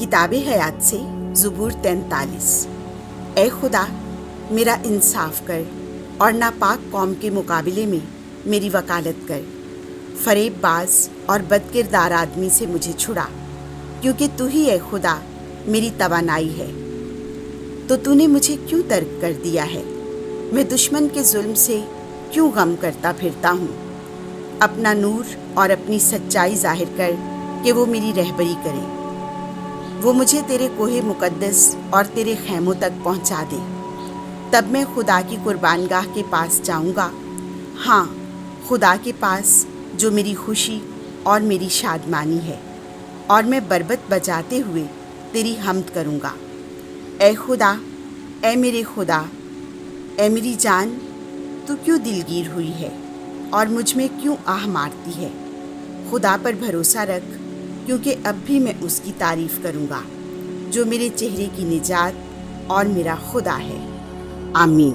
किताबे हयात से ज़ुबूर 43। ए खुदा, मेरा इंसाफ कर और नापाक कौम के मुकाबले में मेरी वकालत कर। फरेबबाज और बदकिरदार आदमी से मुझे छुड़ा, क्योंकि तू ही ए खुदा मेरी तवानाई है। तो तूने मुझे क्यों तर्क कर दिया है? मैं दुश्मन के जुल्म से क्यों गम करता फिरता हूँ? अपना नूर और अपनी सच्चाई जाहिर कर कि वो मेरी रहबरी करे। वो मुझे तेरे कोहे मुकद्दस और तेरे खैमों तक पहुँचा दे। तब मैं खुदा की कुर्बानगाह के पास जाऊँगा, हाँ, खुदा के पास जो मेरी खुशी और मेरी शादमानी है, और मैं बरबत बजाते हुए तेरी हम्द करूँगा। ए खुदा, ए मेरे खुदा, ए मेरी जान, तू क्यों दिलगीर हुई है और मुझ में क्यों आह मारती है? खुदा पर भरोसा रख, क्योंकि अब भी मैं उसकी तारीफ़ करूँगा, जो मेरे चेहरे की निजात और मेरा खुदा है। आमीन।